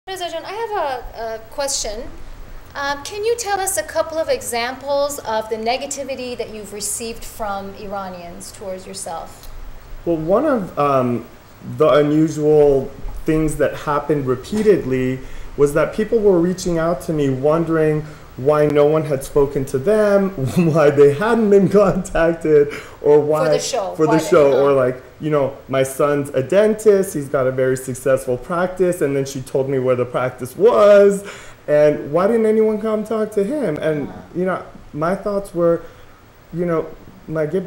Reza, I have a question. Can you tell us a couple of examples of the negativity that you've received from Iranians towards yourself? Well, one of the unusual things that happened repeatedly was that people were reaching out to me wondering why no one had spoken to them, why they hadn't been contacted, or why for the show, or like, you know, my son's a dentist, he's got a very successful practice, and then she told me where the practice was, and why didn't anyone come talk to him? And you know, my thoughts were, you know, like, how do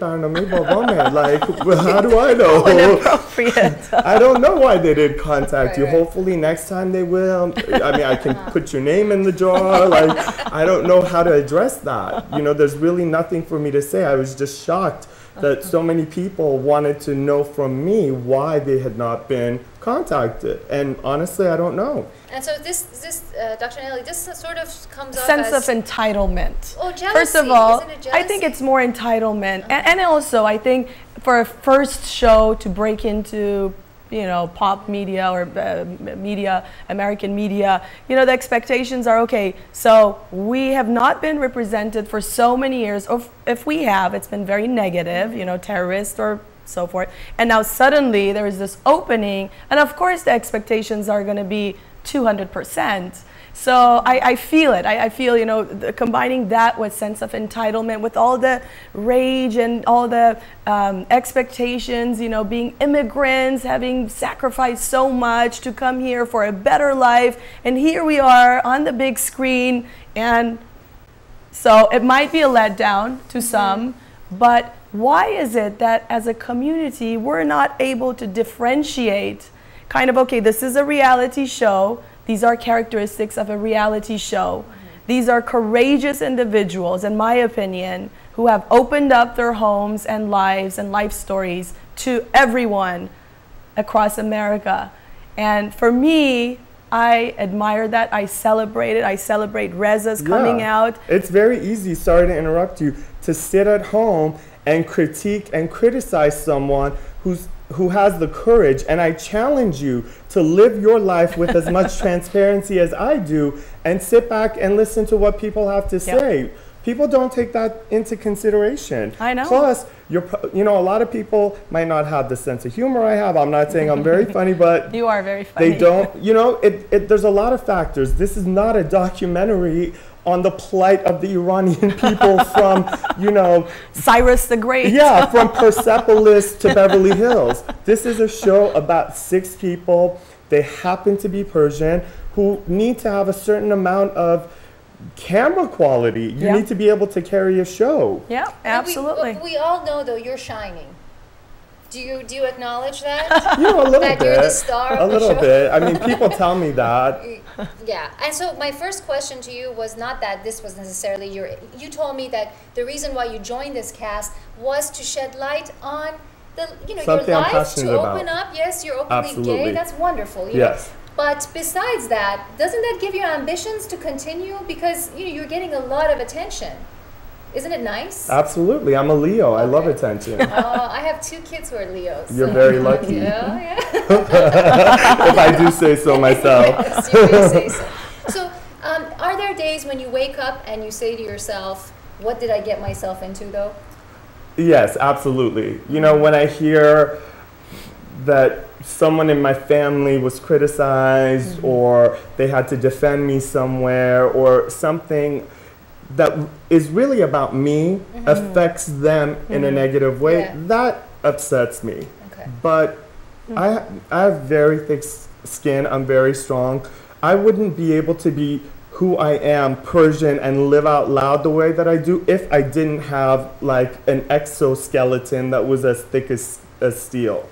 I know? Inappropriate. I don't know why they didn't contact you. Right. Hopefully next time they will. I mean, I can put your name in the jar. Like, I don't know how to address that. You know, there's really nothing for me to say. I was just shocked that so many people wanted to know from me why they had not been contacted. And honestly, I don't know. And so this Dr. Nelly, this sort of comes up Sense as of entitlement. Oh, jealousy. First of all, Isn't it I think jealousy? it's more entitlement. And also, I think for a first show to break into, you know, pop media or media, American media, you know, the expectations are, okay, so we have not been represented for so many years, or if we have, it's been very negative, you know, terrorist or so forth. And now suddenly there is this opening, and of course the expectations are going to be 200%. So I feel it. I feel, you know, combining that with sense of entitlement, with all the rage and all the expectations, you know, being immigrants, having sacrificed so much to come here for a better life. And here we are on the big screen. And so it might be a letdown to some, but why is it that as a community, we're not able to differentiate kind of, okay, this is a reality show. These are characteristics of a reality show. These are courageous individuals, in my opinion, who have opened up their homes and lives and life stories to everyone across America. And for me, I admire that. I celebrate it. I celebrate Reza's coming out. It's very easy, sorry to interrupt you, to sit at home and critique and criticize someone who has the courage, and I challenge you to live your life with as much transparency as I do and sit back and listen to what people have to say. People don't take that into consideration. I know. Plus, you know, a lot of people might not have the sense of humor I have. I'm not saying I'm very funny, but you are very funny. They don't, you know, there's a lot of factors. This is not a documentary on the plight of the Iranian people from, you know, Cyrus the Great. Yeah, from Persepolis to Beverly Hills. This is a show about 6 people. They happen to be Persian, who need to have a certain amount of camera quality. You need to be able to carry a show. Yeah, absolutely. We all know, though, you're shining. Do you acknowledge that? You know, a little that bit. You're the star of the show? A little bit. I mean, people tell me that. Yeah, and so my first question to you was not that this was necessarily you told me that the reason why you joined this cast was to shed light on the, you know, something your I'm life, to passionate open about. up. Yes, you're openly Absolutely. gay. That's wonderful. You Yes. know? But besides that, doesn't that give you ambitions to continue? Because, you know, you're getting a lot of attention. Isn't it nice? Absolutely. I'm a Leo. I love attention. I have 2 kids who are Leos. You're very lucky. Yeah. If I do say so myself. Yes, you may say so. So, are there days when you wake up and you say to yourself, what did I get myself into, though? Yes, absolutely. You know, when I hear that someone in my family was criticized or they had to defend me somewhere or something that is really about me affects them in a negative way, that upsets me. Okay. But I have very thick skin. I'm very strong. I wouldn't be able to be who I am, Persian, and live out loud the way that I do if I didn't have like an exoskeleton that was as thick as steel.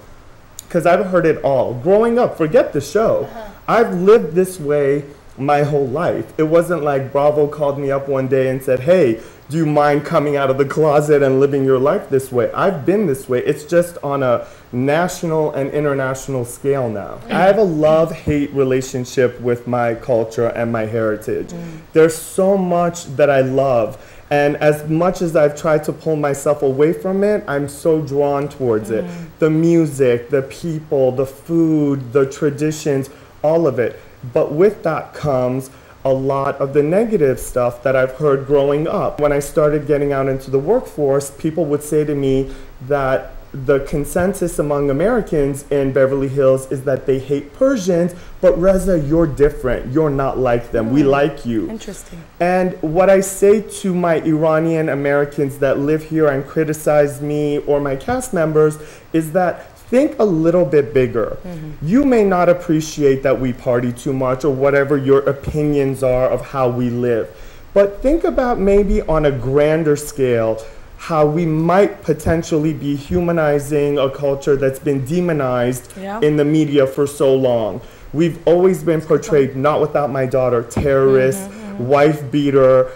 Because I've heard it all. Growing up, forget the show. I've lived this way my whole life. It wasn't like Bravo called me up one day and said, hey, do you mind coming out of the closet and living your life this way? I've been this way. It's just on a national and international scale now. I have a love-hate relationship with my culture and my heritage. There's so much that I love. And as much as I've tried to pull myself away from it, I'm so drawn towards it. The music, the people, the food, the traditions, all of it. But with that comes a lot of the negative stuff that I've heard growing up. When I started getting out into the workforce, people would say to me that the consensus among Americans in Beverly Hills is that they hate Persians, but Reza, you're different. You're not like them. We like you. Interesting. And what I say to my Iranian Americans that live here and criticize me or my cast members is that think a little bit bigger. You may not appreciate that we party too much or whatever your opinions are of how we live, but think about maybe on a grander scale how we might potentially be humanizing a culture that's been demonized in the media for so long. We've always been portrayed, not without my daughter, terrorist, wife beater,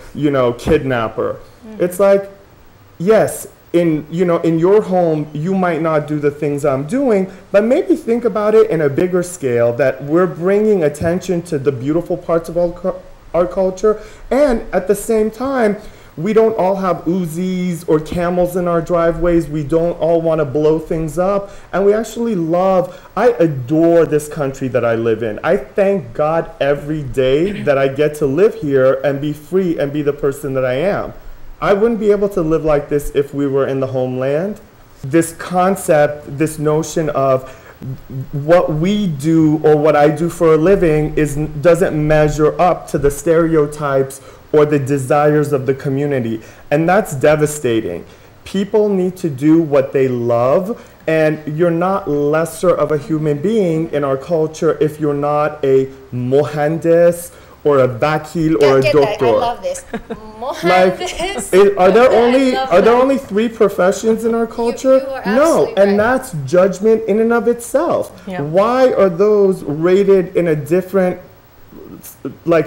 kidnapper. It's like, yes, in your home, you might not do the things I'm doing, but maybe think about it in a bigger scale, that we're bringing attention to the beautiful parts of our culture, and at the same time, we don't all have Uzis or camels in our driveways. We don't all want to blow things up. And we actually I adore this country that I live in. I thank God every day that I get to live here and be free and be the person that I am. I wouldn't be able to live like this if we were in the homeland. This concept, this notion of what we do or what I do for a living doesn't measure up to the stereotypes or the desires of the community. And that's devastating. People need to do what they love, and you're not lesser of a human being in our culture if you're not a mohandis or a vakil or a doctor. I love this. Mohandis. Are there only 3 professions in our culture? You are no, absolutely and right. that's judgment in and of itself. Yeah. Why are those rated in a different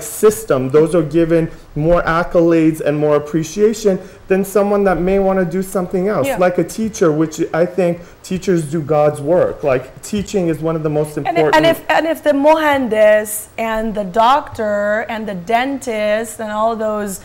system? Those are given more accolades and more appreciation than someone that may want to do something else, like a teacher, which I think teachers do God's work. Like, teaching is one of the most important. And if the mohandis and the doctor and the dentist and all those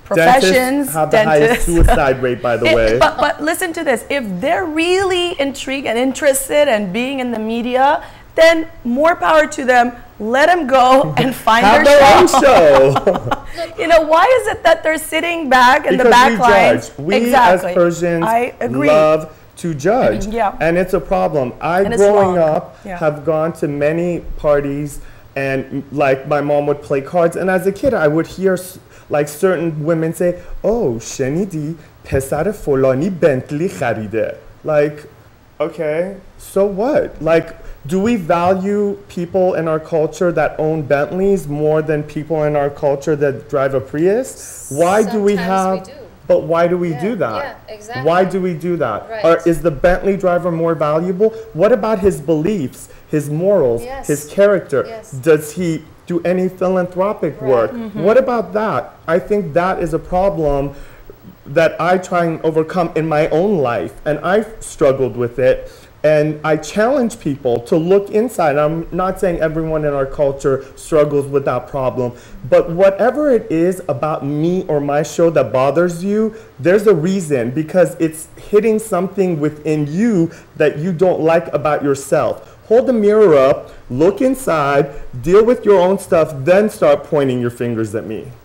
professions, dentists have the highest suicide rate, by the way. But listen to this: if they're really intrigued and interested in being in the media, then more power to them. Let them go and find their own show. Why is it that they're sitting back in the Because back lines? We as Persians love to judge. And it's a problem. Growing up, have gone to many parties, and like my mom would play cards, and as a kid I would hear like certain women say, "Oh, shenidi pesar folani Bentley kharide." Like, okay, so what? Like, do we value people in our culture that own Bentleys more than people in our culture that drive a Prius? Why do we have? We do. But why do we do that? Yeah, exactly. Why do we do that? Right. Or is the Bentley driver more valuable? What about his beliefs, his morals, his character? Does he do any philanthropic work? What about that? I think that is a problem that I try and overcome in my own life, and I've struggled with it. And I challenge people to look inside. I'm not saying everyone in our culture struggles with that problem, but whatever it is about me or my show that bothers you, there's a reason, because it's hitting something within you that you don't like about yourself. Hold the mirror up, look inside, deal with your own stuff, then start pointing your fingers at me.